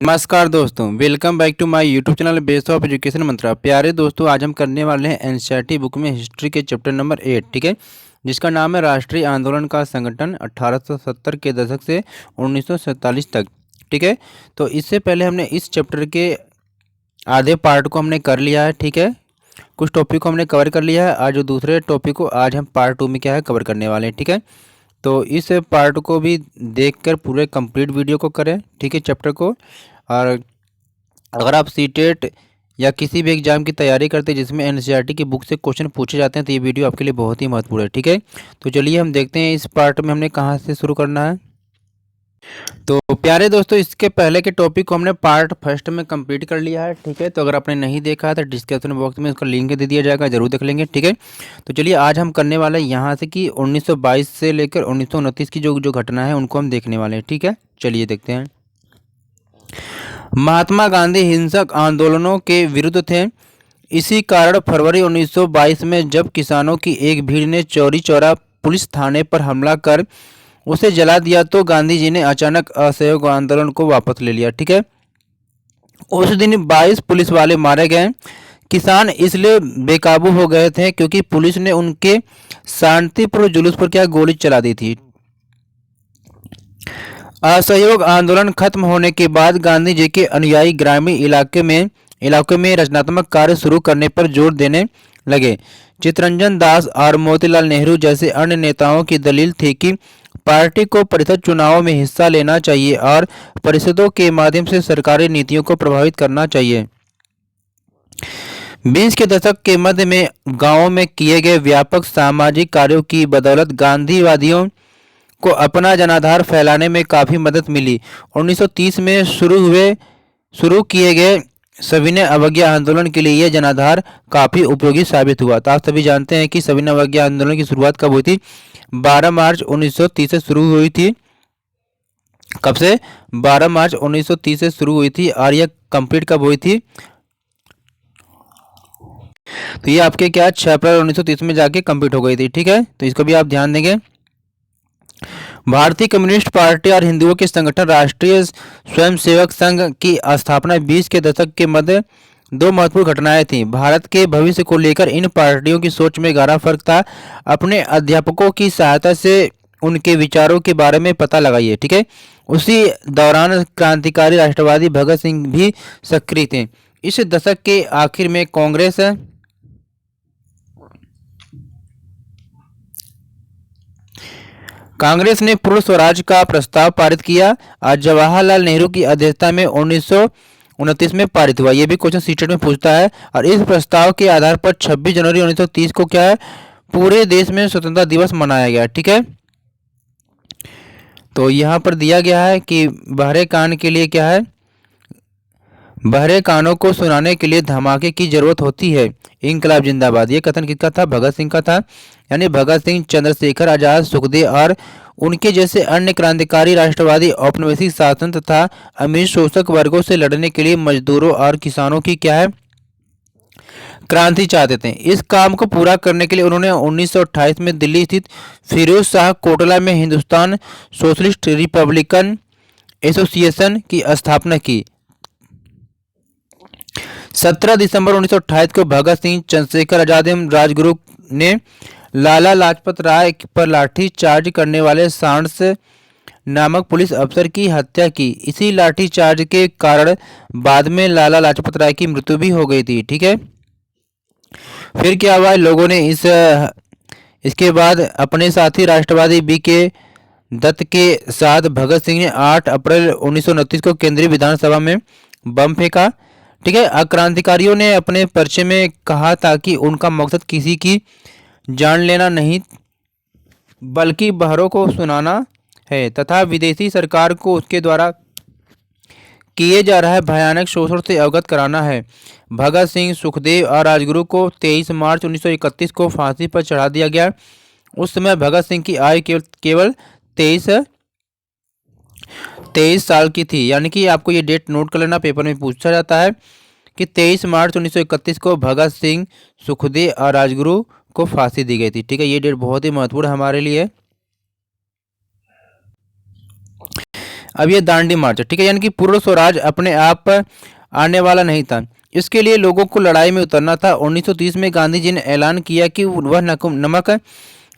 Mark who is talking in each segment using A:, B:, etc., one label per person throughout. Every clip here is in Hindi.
A: नमस्कार दोस्तों, welcome back to my YouTube channel base of education Mantra. प्यारे दोस्तों, आज हम करने वाले हैं एनसीईआरटी बुक में हिस्ट्री के चैप्टर नंबर 8, ठीक है, जिसका नाम है राष्ट्रीय आंदोलन का संगठन 1870 के दशक से 1947 तक। ठीक है, तो इससे पहले हमने इस चैप्टर के आधे पार्ट को हमने कर लिया है। ठीक है, कुछ टॉपिक को हमने कवर कर लिया है। आज जो दूसरे टॉपिक को आज हम पार्ट 2 में क्या है कवर करने वाले हैं। ठीक है, तो इस पार्ट को भी देखकर पूरे कंप्लीट वीडियो को करें। ठीक है, चैप्टर को। और अगर आप सीटेट या किसी भी एग्जाम की तैयारी करते हैं जिसमें एनसीईआरटी की बुक से क्वेश्चन पूछे जाते हैं तो ये वीडियो आपके लिए बहुत ही महत्वपूर्ण है। ठीक है, तो चलिए हम देखते हैं इस पार्ट में हमने कहाँ से शुरू करना है। तो प्यारे दोस्तों, इसके पहले के टॉपिक को हमने पार्ट फर्स्ट में कंप्लीट कर लिया है। ठीक है, तो अगर आपने नहीं देखा है तो डिस्क्रिप्शन बॉक्स में उसका लिंक दे दिया जाएगा, जरूर देख लेंगे। ठीक है, तो चलिए आज हम करने वाले हैं यहाँ से कि 1922 से लेकर 1929 की जो घटना है उनको हम देखने वाले हैं। ठीक है, चलिए देखते हैं। महात्मा गांधी हिंसक आंदोलनों के विरुद्ध थे। इसी कारण फरवरी 1922 में जब किसानों की एक भीड़ ने चौरी चौरा पुलिस थाने पर हमला कर उसे जला दिया तो गांधी जी ने अचानक असहयोग आंदोलन को वापस ले लिया। ठीक है, उस दिन 22 पुलिस वाले मारे गए। किसान इसलिए बेकाबू हो गए थे क्योंकि पुलिस ने उनके शांतिपूर्ण जुलूस पर क्या गोली चला दी थी। असहयोग आंदोलन खत्म होने के बाद गांधी जी के अनुयायी ग्रामीण इलाके में रचनात्मक कार्य शुरू करने पर जोर देने लगे। चित्तरंजन दास और मोतीलाल नेहरू जैसे अन्य नेताओं की दलील थी कि पार्टी को परिषद चुनावों में हिस्सा लेना चाहिए और परिषदों के माध्यम से सरकारी नीतियों को प्रभावित करना चाहिए। 20 के दशक के मध्य में गांवों में किए गए व्यापक सामाजिक कार्यों की बदौलत गांधीवादियों को अपना जनाधार फैलाने में काफ़ी मदद मिली। 1930 में शुरू किए गए सविनय अवज्ञा आंदोलन के लिए यह जनाधार काफ़ी उपयोगी साबित हुआ। तो आप सभी जानते हैं कि सविनय अवज्ञा आंदोलन की शुरुआत कब हुई थी? 12 मार्च 1930 से शुरू हुई थी। कब से? 12 मार्च 1930 से शुरू हुई थी और यह कंप्लीट कब हुई थी? तो ये आपके क्या 6 अप्रैल 1930 में जाके कंप्लीट हो गई थी। ठीक है, तो इसको भी आप ध्यान देंगे। भारतीय कम्युनिस्ट पार्टी और हिंदुओं के संगठन राष्ट्रीय स्वयंसेवक संघ की स्थापना 20 के दशक के मध्य दो महत्वपूर्ण घटनाएं थीं। भारत के भविष्य को लेकर इन पार्टियों की सोच में गहरा फर्क था। अपने अध्यापकों की सहायता से उनके विचारों के बारे में पता लगाइए। ठीक है, उसी दौरान क्रांतिकारी राष्ट्रवादी भगत सिंह भी सक्रिय थे। इस दशक के आखिर में कांग्रेस ने पूर्ण स्वराज का प्रस्ताव पारित किया और जवाहरलाल नेहरू की अध्यक्षता में 1929 में पारित हुआ। यह भी क्वेश्चन सीटेट में पूछता है। और इस प्रस्ताव के आधार पर 26 जनवरी 1930 को क्या है पूरे देश में स्वतंत्रता दिवस मनाया गया। ठीक है, तो यहाँ पर दिया गया है कि बहरे कान के लिए क्या है, बहरे कानों को सुनाने के लिए धमाके की जरूरत होती है। इंकलाब जिंदाबाद। ये कथन किसका था? भगत सिंह का था। यानी भगत सिंह, चंद्रशेखर आजाद, सुखदेव और उनके जैसे अन्य क्रांतिकारी राष्ट्रवादी औपनिवेशिक शासन तथा अमीर शोषक वर्गों से लड़ने के लिए मजदूरों और किसानों की क्या है क्रांति चाहते थे। इस काम को पूरा करने के लिए उन्होंने 1928 में दिल्ली स्थित फिरोज शाह कोटला में हिंदुस्तान सोशलिस्ट रिपब्लिकन एसोसिएशन की स्थापना की। 17 दिसंबर 1928 को भगत सिंह, चंद्रशेखर आजाद एवं राजगुरु ने लाला लाजपत राय पर लाठी चार्ज करने वाले सांड्स नामक पुलिस अफसर की हत्या की। इसी लाठी चार्ज के कारण बाद में लाला लाजपत राय की मृत्यु भी हो गई थी। ठीक है, फिर क्या हुआ, लोगों ने इसके बाद अपने साथी राष्ट्रवादी बी.के. दत्त के साथ भगत सिंह ने 8 अप्रैल 1929 को केंद्रीय विधानसभा में बम फेंका। ठीक है, क्रांतिकारियों ने अपने पर्चे में कहा था कि उनका मकसद किसी की जान लेना नहीं बल्कि बहरों को सुनाना है तथा विदेशी सरकार को उसके द्वारा किए जा रहा है भयानक शोषण से अवगत कराना है। भगत सिंह, सुखदेव और राजगुरु को 23 मार्च 1931 को फांसी पर चढ़ा दिया गया। उस समय भगत सिंह की आयु केवल 23 साल की थी। यानी कि आपको ये डेट नोट कर लेना, पेपर में पूछा जाता है कि 23 मार्च 1931 को भगत सिंह, सुखदेव और राजगुरु को फांसी दी गई थी। ठीक है, ये डेट बहुत ही महत्वपूर्ण हमारे लिए। अब ये दांडी मार्च है, ठीक है, यानी कि पूर्ण स्वराज अपने आप आने वाला नहीं था। इसके लिए लोगों को लड़ाई में उतरना था। 1930 में गांधी जी ने ऐलान किया कि वह नमक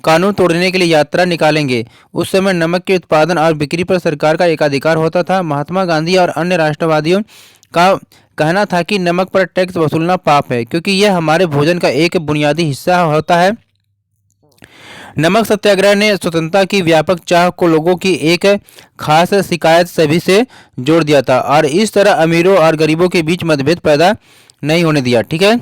A: कानून तोड़ने के लिए यात्रा निकालेंगे। उस समय नमक के उत्पादन और बिक्री पर सरकार का एकाधिकार होता था। महात्मा गांधी और अन्य राष्ट्रवादियों का कहना था कि नमक पर टैक्स वसूलना पाप है, क्योंकि यह हमारे भोजन का एक बुनियादी हिस्सा होता है। नमक सत्याग्रह ने स्वतंत्रता की व्यापक चाह को लोगों की एक खास शिकायत सभी से जोड़ दिया था और इस तरह अमीरों और गरीबों के बीच मतभेद पैदा नहीं होने दिया, ठीक है।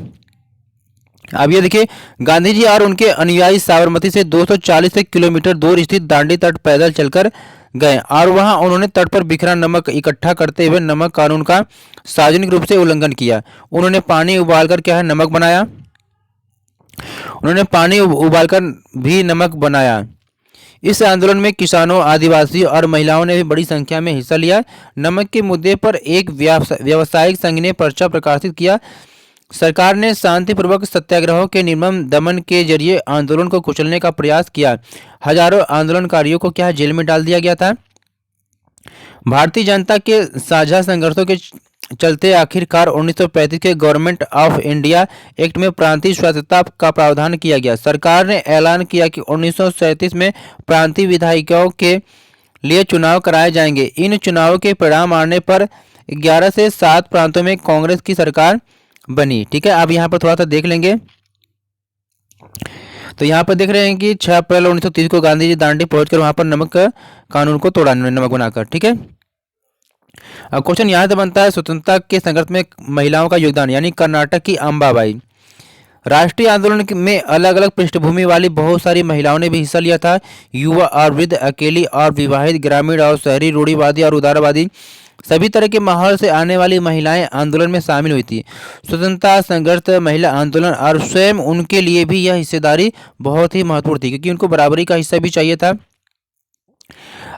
A: अब ये देखिए, गांधी जी और उनके अनुयायी साबरमती से 240 किलोमीटर दूर स्थित दांडी तट पैदल चलकर गए और वहां उन्होंने तट पर बिखरा नमक इकट्ठा करते हुए नमक कानून का सार्वजनिक रूप से उल्लंघन किया। उन्होंने पानी उबालकर क्या है नमक बनाया, उन्होंने पानी उबालकर भी नमक बनाया। इस आंदोलन में किसानों, आदिवासियों और महिलाओं ने भी बड़ी संख्या में हिस्सा लिया। नमक के मुद्दे पर एक व्यावसायिक संघ ने पर्चा प्रकाशित किया। सरकार ने शांतिपूर्वक सत्याग्रहों के निर्मम दमन के जरिए आंदोलन को कुचलने का प्रयास किया। हजारों आंदोलनकारियों को क्या जेल में डाल दिया गया था। भारतीय जनता के साझा संघर्षों के चलते आखिरकार 1935 के गवर्नमेंट ऑफ इंडिया एक्ट में प्रांतीय स्वायत्तता का प्रावधान किया गया। सरकार ने ऐलान किया कि 1937 में प्रांतीय विधायकों के लिए चुनाव कराए जाएंगे। इन चुनावों के परिणाम आने पर 11 से 7 प्रांतों में कांग्रेस की सरकार बनी, ठीक है। अब यहाँ पर थोड़ा सा देख लेंगे, तो यहाँ पर देख रहे हैं कि 6 अप्रैल 1930 को गांधी जी दांडी पहुंचकर वहां पर नमक कानून को तोड़ा, नमक बनाकर, ठीक है। अब क्वेश्चन यहाँ से बनता है, स्वतंत्रता के संघर्ष में महिलाओं का योगदान, यानी कर्नाटक की अंबाबाई। राष्ट्रीय आंदोलन में अलग अलग पृष्ठभूमि वाली बहुत सारी महिलाओं ने भी हिस्सा लिया था। युवा और वृद्ध, अकेली और विवाहित, ग्रामीण और शहरी, रूढ़िवादी और उदारवादी, सभी तरह के माहौल से आने वाली महिलाएं आंदोलन में शामिल हुई थी। स्वतंत्रता संघर्ष, महिला आंदोलन और स्वयं उनके लिए भी यह हिस्सेदारी बहुत ही महत्वपूर्ण थी, क्योंकि उनको बराबरी का हिस्सा भी चाहिए था।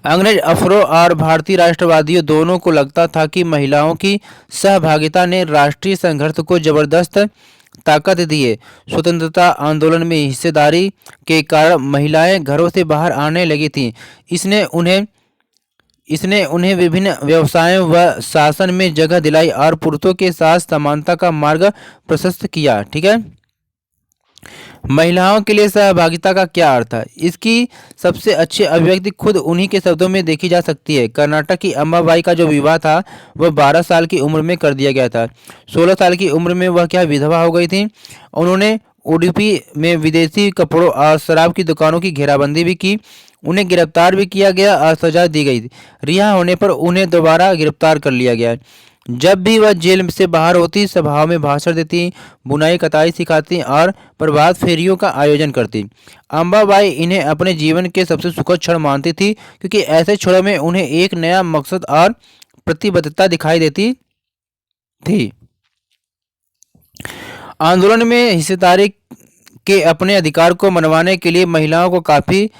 A: अंग्रेज अफसरों और भारतीय राष्ट्रवादियों दोनों को लगता था कि महिलाओं की सहभागिता ने राष्ट्रीय संघर्ष को जबरदस्त ताकत दी है। स्वतंत्रता आंदोलन में हिस्सेदारी के कारण महिलाएं घरों से बाहर आने लगी थीं। इसने उन्हें विभिन्न व्यवसायों व शासन में जगह दिलाई और पुरुषों के साथ समानता का मार्ग प्रशस्त किया, ठीक है। महिलाओं के लिए सहभागिता का क्या अर्थ है, इसकी सबसे अच्छी अभिव्यक्ति खुद उन्हीं के शब्दों में देखी जा सकती है। कर्नाटक की अम्बाबाई का जो विवाह था वह 12 साल की उम्र में कर दिया गया था। 16 साल की उम्र में वह क्या विधवा हो गई थी। उन्होंने उडुपी में विदेशी कपड़ों और शराब की दुकानों की घेराबंदी भी की। उन्हें गिरफ्तार भी किया गया और सजा दी गई। रिहा होने पर उन्हें दोबारा गिरफ्तार कर लिया गया। जब भी वह जेल से बाहर होती, सभाओं में भाषण देती, बुनाई कताई सिखाती और प्रभात फेरियों का आयोजन करती। अंबाबाई इन्हें अपने जीवन के सबसे सुखद क्षण मानती थी, क्योंकि ऐसे क्षणों में उन्हें एक नया मकसद और प्रतिबद्धता दिखाई देती थी। आंदोलन में हिस्सेदारी के अपने अधिकार को मनवाने के लिए महिलाओं को काफ़ी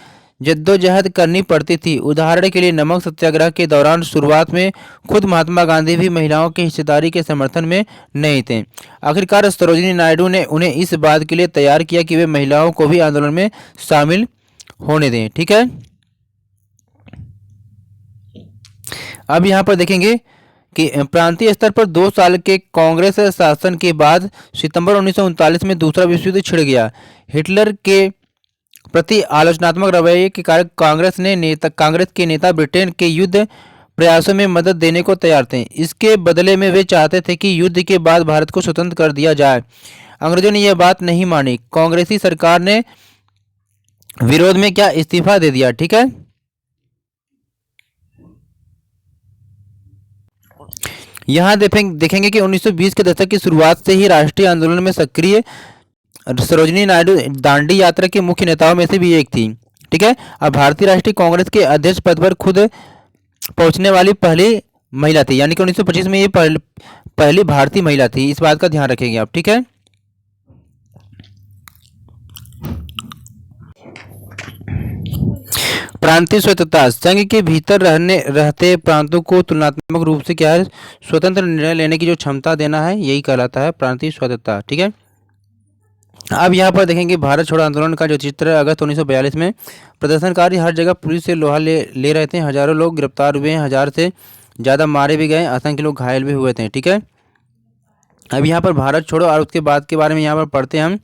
A: जद्दोजहद करनी पड़ती थी। उदाहरण के लिए नमक सत्याग्रह के दौरान शुरुआत में खुद महात्मा गांधी भी महिलाओं की हिस्सेदारी के समर्थन में नहीं थे। आखिरकार सरोजिनी नायडू ने उन्हें इस बात के लिए तैयार किया कि वे महिलाओं को भी आंदोलन में शामिल होने दें, ठीक है। अब यहाँ पर देखेंगे कि प्रांतीय स्तर पर 2 साल के कांग्रेस शासन के बाद सितंबर 1939 में दूसरा विश्व युद्ध छिड़ गया। हिटलर के प्रति आलोचनात्मक रवैये के कारण कांग्रेस के नेता ब्रिटेन के युद्ध प्रयासों में मदद देने को तैयार थे। इसके बदले में वे चाहते थे कि युद्ध के बाद भारत को स्वतंत्र कर दिया जाए। अंग्रेजों ने यह बात नहीं मानी। कांग्रेसी सरकार ने विरोध में क्या इस्तीफा दे दिया, ठीक है। यहाँ देखेंगे कि 1920 के दशक की शुरुआत से ही राष्ट्रीय आंदोलन में सक्रिय सरोजिनी नायडू दांडी यात्रा के मुख्य नेताओं में से भी एक थी, ठीक है। अब भारतीय राष्ट्रीय कांग्रेस के अध्यक्ष पद पर खुद पहुंचने वाली पहली महिला थी, यानी कि 1925 में ये पहली भारतीय महिला थी। इस बात का ध्यान रखेंगे आप, ठीक है। प्रांतीय स्वतंत्रता, संघ के भीतर रहते प्रांतों को तुलनात्मक रूप से क्या है, स्वतंत्र निर्णय लेने की जो क्षमता देना है, यही कहलाता है प्रांतीय स्वतंत्रता, ठीक है। अब यहाँ पर देखेंगे भारत छोड़ो आंदोलन का जो चित्र है, अगस्त 1942 में प्रदर्शनकारी हर जगह पुलिस से लोहा ले रहे थे। हजारों लोग गिरफ्तार हुए हैं, 1000 से ज़्यादा मारे भी गए, असंख्य लोग घायल भी हुए थे। ठीक है, अब यहाँ पर भारत छोड़ो और उसके बाद के बारे में यहाँ पर पढ़ते हैं हम।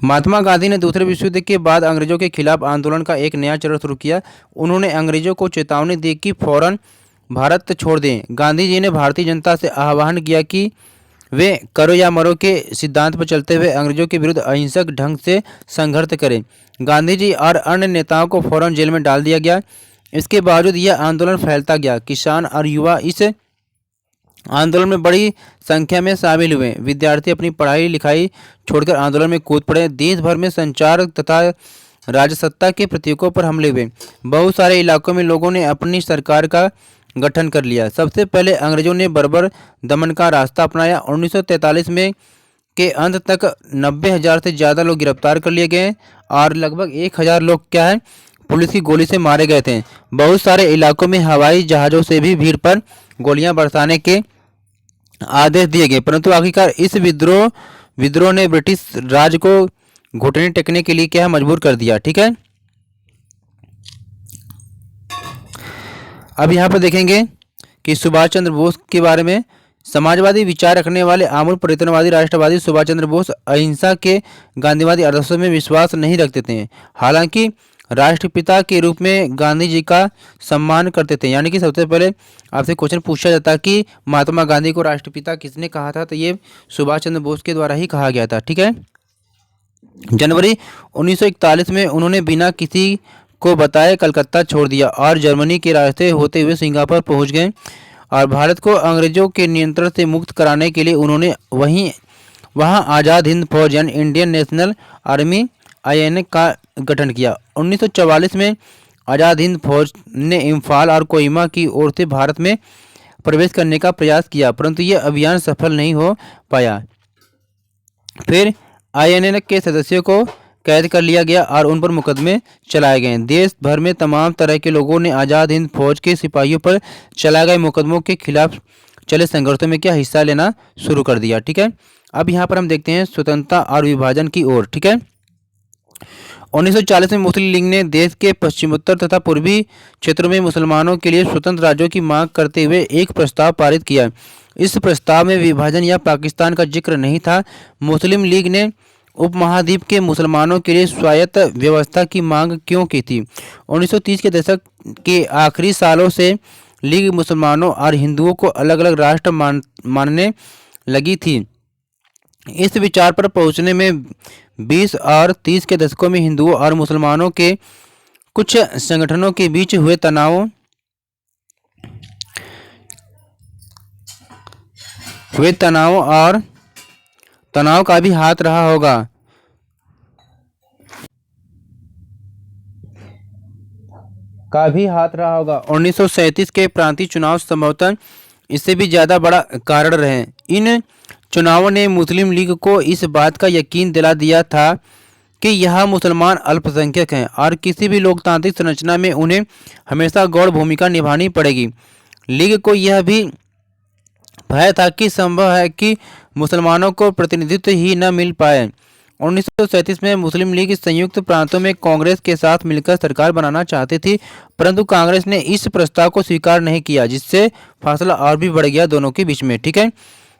A: महात्मा गांधी ने दूसरे विश्व युद्ध के बाद अंग्रेजों के खिलाफ आंदोलन का एक नया चरण शुरू किया। उन्होंने अंग्रेजों को चेतावनी दी कि फौरन भारत छोड़ दें। गांधी जी ने भारतीय जनता से आह्वान किया कि वे करो या मरो के सिद्धांत पर चलते हुए अंग्रेजों के विरुद्ध अहिंसक ढंग से संघर्ष करें। गांधी जी और अन्य नेताओं को फौरन जेल में डाल दिया गया। इसके बावजूद यह आंदोलन फैलता गया। किसान और युवा इस आंदोलन में बड़ी संख्या में शामिल हुए। विद्यार्थी अपनी पढ़ाई लिखाई छोड़कर आंदोलन में कूद पड़े। देश भर में संचार तथा राजसत्ता के प्रतीकों पर हमले हुए। बहुत सारे इलाकों में लोगों ने अपनी सरकार का गठन कर लिया। सबसे पहले अंग्रेजों ने बर्बर दमन का रास्ता अपनाया। 1943 में के अंत तक 90,000 से ज़्यादा लोग गिरफ्तार कर लिए गए और लगभग 1,000 लोग क्या है पुलिस की गोली से मारे गए थे। बहुत सारे इलाकों में हवाई जहाज़ों से भी भीड़ पर गोलियां बरसाने के आदेश दिए गए, परंतु आखिरकार इस विद्रोह ने ब्रिटिश राज को घुटने टेकने के लिए क्या है मजबूर कर दिया। ठीक है, अब यहाँ पर देखेंगे कि सुभाष चंद्र बोस के बारे में। समाजवादी विचार रखने वाले आमूल परिवर्तनवादी राष्ट्रवादी सुभाष चंद्र बोस अहिंसा के गांधीवादी आदर्शों में विश्वास नहीं रखते थे। हालांकि राष्ट्रपिता के रूप में गांधी जी का सम्मान करते थे। यानी कि सबसे पहले आपसे क्वेश्चन पूछा जाता कि महात्मा गांधी को राष्ट्रपिता किसने कहा था, तो ये सुभाष चंद्र बोस के द्वारा ही कहा गया था। ठीक है, जनवरी 1941 में उन्होंने बिना किसी को बताए कलकत्ता छोड़ दिया और जर्मनी के रास्ते होते हुए सिंगापुर पहुंच गए और भारत को अंग्रेजों के नियंत्रण से मुक्त कराने के लिए उन्होंने वहां आज़ाद हिंद फौज यानी इंडियन नेशनल आर्मी INA का गठन किया। 1944 में आज़ाद हिंद फौज ने इम्फाल और कोहिमा की ओर से भारत में प्रवेश करने का प्रयास किया, परंतु यह अभियान सफल नहीं हो पाया। फिर INA के सदस्यों को कैद कर लिया गया और उन पर मुकदमे चलाए गए। देश भर में तमाम तरह के लोगों ने आज़ाद हिंद फौज के सिपाहियों पर चलाए गए मुकदमों के खिलाफ चले संघर्षों में क्या हिस्सा लेना शुरू कर दिया। ठीक है, अब यहाँ पर हम देखते हैं स्वतंत्रता और विभाजन की ओर। ठीक है, 1940 में मुस्लिम लीग ने देश के पश्चिमोत्तर तथा पूर्वी क्षेत्रों में मुसलमानों के लिए स्वतंत्र राज्यों की मांग करते हुए एक प्रस्ताव पारित किया। इस प्रस्ताव में विभाजन या पाकिस्तान का जिक्र नहीं था। मुस्लिम लीग ने उपमहाद्वीप के मुसलमानों के लिए स्वायत्त व्यवस्था की मांग क्यों की थी? 1930 के दशक के आखिरी सालों से लीग मुसलमानों और हिंदुओं को अलग अलग राष्ट्र मानने लगी थी। इस विचार पर पहुंचने में 20 और 30 के दशकों में हिंदुओं और मुसलमानों के कुछ संगठनों के बीच हुए तनाव का भी हाथ रहा होगा। का भी हाथ रहा होगा। 1937 के प्रांतीय चुनाव संभवतः इससे भी ज़्यादा बड़ा कारण रहे। इन चुनावों ने मुस्लिम लीग को इस बात का यकीन दिला दिया था कि यह मुसलमान अल्पसंख्यक हैं और किसी भी लोकतांत्रिक संरचना में उन्हें हमेशा गौण भूमिका निभानी पड़ेगी। लीग को यह भी भय था कि संभव है कि मुसलमानों को प्रतिनिधित्व ही न मिल पाए। 1937 में मुस्लिम लीग संयुक्त प्रांतों में कांग्रेस के साथ मिलकर सरकार बनाना चाहती थी, परंतु कांग्रेस ने इस प्रस्ताव को स्वीकार नहीं किया, जिससे फासला और भी बढ़ गया दोनों के बीच में। ठीक है,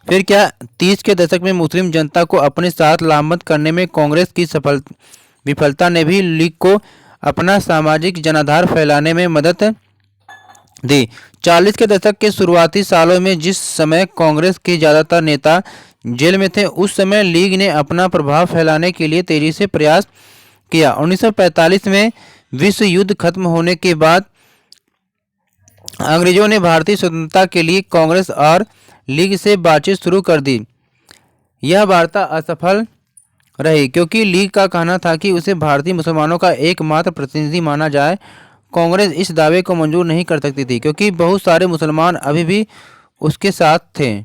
A: फिर क्या 30 के दशक में मुस्लिम जनता को अपने साथ लामबंद करने में कांग्रेस की विफलता ने भी लीग को अपना सामाजिक जनाधार फैलाने में मदद दी। 40 के दशक के शुरुआती सालों में जिस समय कांग्रेस के ज़्यादातर नेता जेल में थे, उस समय लीग ने अपना प्रभाव फैलाने के लिए तेजी से प्रयास किया। 1945 में विश्व युद्ध खत्म होने के बाद अंग्रेजों ने भारतीय स्वतंत्रता के लिए कांग्रेस और लीग से बातचीत शुरू कर दी। यह वार्ता असफल रही क्योंकि लीग का कहना था कि उसे भारतीय मुसलमानों का एकमात्र प्रतिनिधि माना जाए। कांग्रेस इस दावे को मंजूर नहीं कर सकती थी क्योंकि बहुत सारे मुसलमान अभी भी उसके साथ थे।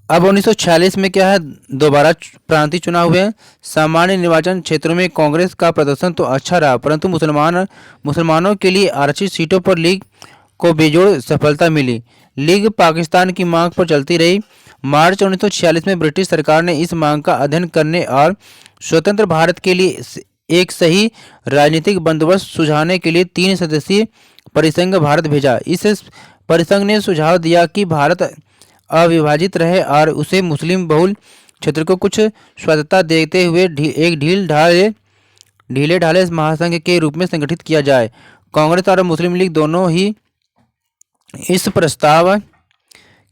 A: अब 1946 में क्या है, दोबारा प्रांतीय चुनाव हुए। सामान्य निर्वाचन क्षेत्रों में कांग्रेस का प्रदर्शन तो अच्छा रहा, परंतु मुसलमानों के लिए आरक्षित सीटों पर लीग को बेजोड़ सफलता मिली। लीग पाकिस्तान की मांग पर चलती रही। मार्च 1946 में ब्रिटिश सरकार ने इस मांग का अध्ययन करने और स्वतंत्र भारत के लिए एक सही राजनीतिक बंदोबस्त सुझाने के लिए 3 सदस्यीय परिसंघ भारत भेजा। इस परिसंघ ने सुझाव दिया कि भारत अविभाजित रहे और उसे मुस्लिम बहुल क्षेत्र को कुछ स्वायत्तता देते हुए एक ढीले ढाले महासंघ के रूप में संगठित किया जाए। कांग्रेस और मुस्लिम लीग दोनों ही इस प्रस्ताव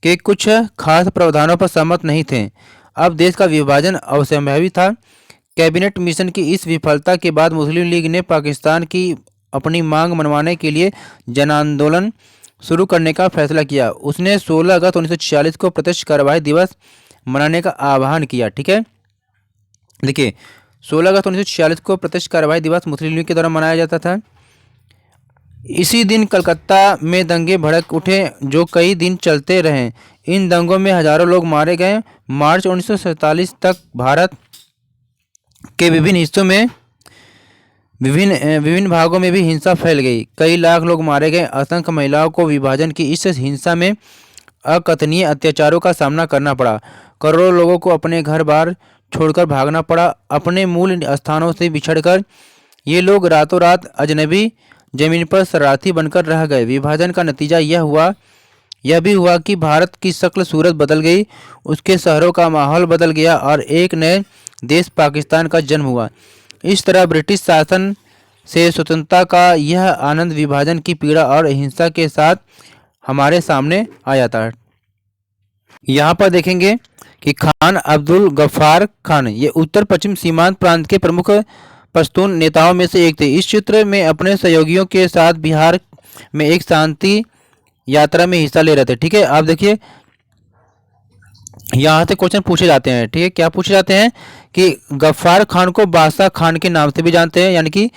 A: के कुछ खास प्रावधानों पर सहमत नहीं थे। अब देश का विभाजन असंभव था। कैबिनेट मिशन की इस विफलता के बाद मुस्लिम लीग ने पाकिस्तान की अपनी मांग मनवाने के लिए जन आंदोलन शुरू करने का फैसला किया। उसने 16 अगस्त 1946 को प्रत्यक्ष कार्रवाई दिवस मनाने का आह्वान किया। ठीक है, देखिए 16 अगस्त 1946 को प्रत्यक्ष कार्रवाई दिवस मुस्लिम लीग के द्वारा मनाया जाता था। इसी दिन कलकत्ता में दंगे भड़क उठे जो कई दिन चलते रहे। इन दंगों में हजारों लोग मारे गए। मार्च 1947 तक भारत के विभिन्न हिस्सों में विभिन्न भागों में भी हिंसा फैल गई। कई लाख लोग मारे गए। असंख्य महिलाओं को विभाजन की इस हिंसा में अकथनीय अत्याचारों का सामना करना पड़ा। करोड़ों लोगों को अपने घर बार छोड़कर भागना पड़ा। अपने मूल स्थानों से बिछड़कर ये लोग रातों रात अजनबी जमीन पर शरणार्थी बनकर रह गए। विभाजन का नतीजा यह भी हुआ कि भारत की शक्ल सूरत बदल गई, उसके शहरों का माहौल बदल गया और एक नए देश पाकिस्तान का जन्म हुआ। इस तरह ब्रिटिश शासन से स्वतंत्रता का यह आनंद विभाजन की पीड़ा और हिंसा के साथ हमारे सामने आया था। यहाँ पर देखेंगे कि खान अब्दुल गफ्फार खान ये उत्तर पश्चिम सीमांत प्रांत के प्रमुख पश्तून नेताओं में से एक थे। इस चित्र में अपने सहयोगियों के साथ बिहार में एक शांति यात्रा में हिस्सा ले रहे थे। ठीक है, आप देखिए यहाँ से क्वेश्चन पूछे जाते हैं। ठीक है, क्या पूछे जाते हैं कि गफ्फार खान को बादशाह खान के नाम से भी जानते हैं, यानी कि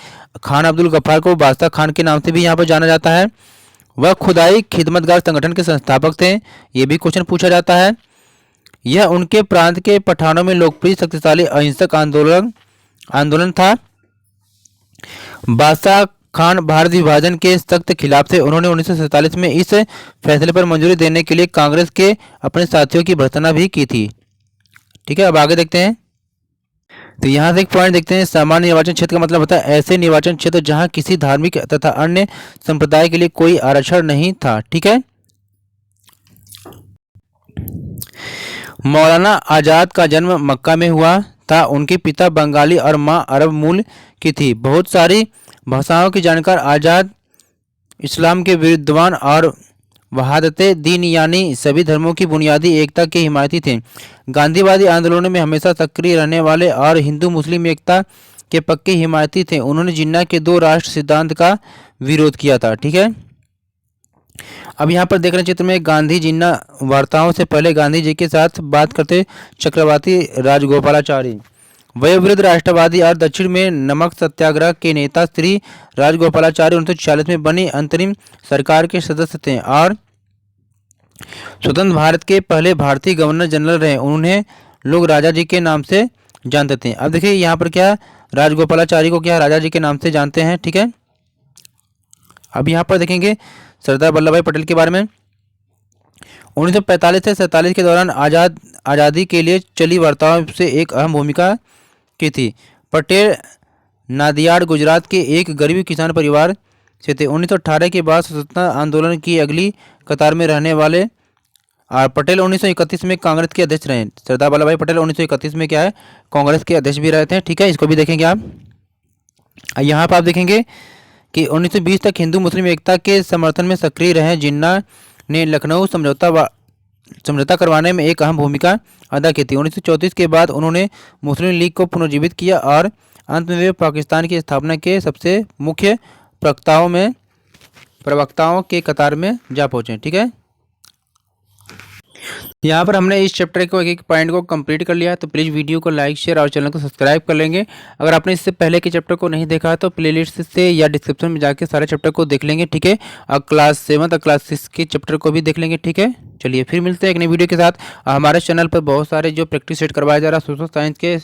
A: खान अब्दुल गफ्फार को बादशाह खान के नाम से भी यहाँ पर जाना जाता है। वह खुदाई खिदमतगार संगठन के संस्थापक थे, ये भी क्वेश्चन पूछा जाता है। यह उनके प्रांत के पठानों में लोकप्रिय शक्तिशाली अहिंसक आंदोलन था। बादशाह खान भारत विभाजन के सख्त खिलाफ थे। उन्होंने 1947 में इस फैसले पर मंजूरी देने के लिए कांग्रेस के अपने साथियों की भर्त्सना भी की थी। ठीक है, अब आगे देखते हैं। तो यहाँ से एक पॉइंट देखते हैं। सामान्य निर्वाचन क्षेत्र का मतलब होता है ऐसे निर्वाचन क्षेत्र जहाँ किसी धार्मिक तथा अन्य संप्रदाय के लिए कोई आरक्षण नहीं था। ठीक है, मौलाना आजाद का जन्म मक्का में हुआ था। उनके पिता बंगाली और मां अरब मूल की थी। बहुत सारी भाषाओं की जानकार आजाद इस्लाम के विद्वान और वहादते दीन यानी सभी धर्मों की बुनियादी एकता के हिमायती थे। गांधीवादी आंदोलनों में हमेशा सक्रिय रहने वाले और हिंदू मुस्लिम एकता के पक्के हिमायती थे। उन्होंने जिन्ना के 2 राष्ट्र सिद्धांत का विरोध किया था। ठीक है, अब यहाँ पर देख रहे हैं चित्र में गांधी जिन्ना वार्ताओं से पहले गांधी जी के साथ बात करते चक्रवर्ती राजगोपालाचारी, वयोवृद्ध राष्ट्रवादी और दक्षिण में नमक सत्याग्रह के नेता श्री राजगोपालाचारी 1946 में बनी अंतरिम सरकार के सदस्य थे और स्वतंत्र भारत के पहले भारतीय गवर्नर जनरल रहे। उन्हें लोग राजा जी के नाम से जानते थे। अब देखिए यहाँ पर क्या राजगोपालाचारी को क्या राजा जी के नाम से जानते हैं। ठीक है, अब यहाँ पर देखेंगे सरदार वल्लभ भाई पटेल के बारे में। 1945 से 47 के दौरान आज़ादी के लिए चली वार्ताओं से एक अहम भूमिका की थी। पटेल नादियाड गुजरात के एक गरीब किसान परिवार से थे। 1918 के बाद स्वतंत्रता आंदोलन की अगली कतार में रहने वाले और पटेल 1931 में कांग्रेस के अध्यक्ष रहे। सरदार वल्लभ भाई पटेल 1931 में क्या है कांग्रेस के अध्यक्ष भी रहे थे। ठीक है, इसको भी देखेंगे आप। यहाँ पर आप देखेंगे कि 1920 तक हिंदू मुस्लिम एकता के समर्थन में सक्रिय रहे। जिन्ना ने लखनऊ समझौता करवाने में एक अहम भूमिका अदा की थी। 1934 के बाद उन्होंने मुस्लिम लीग को पुनर्जीवित किया और अंत में वे पाकिस्तान की स्थापना के सबसे मुख्य प्रवक्ताओं के कतार में जा पहुंचे। ठीक है, यहाँ पर हमने इस चैप्टर को एक पॉइंट को कंप्लीट कर लिया है। तो प्लीज़ वीडियो को लाइक शेयर और चैनल को सब्सक्राइब कर लेंगे। अगर आपने इससे पहले के चैप्टर को नहीं देखा तो प्लेलिस्ट से या डिस्क्रिप्शन में जाके सारे चैप्टर को देख लेंगे। ठीक है, और क्लास 7 और क्लास 6 के चैप्टर को भी देख लेंगे। ठीक है, चलिए फिर मिलते हैं एक नई वीडियो के साथ। हमारे चैनल पर बहुत सारे जो प्रैक्टिस सेट करवाया जा रहा है सोशल साइंस के,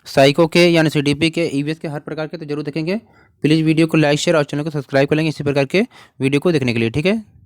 A: साइको के यानी CDP के, EVS के हर प्रकार के, तो जरूर देखेंगे। प्लीज़ वीडियो को लाइक शेयर और चैनल को सब्सक्राइब कर लेंगे इसी प्रकार के वीडियो को देखने के लिए। ठीक है।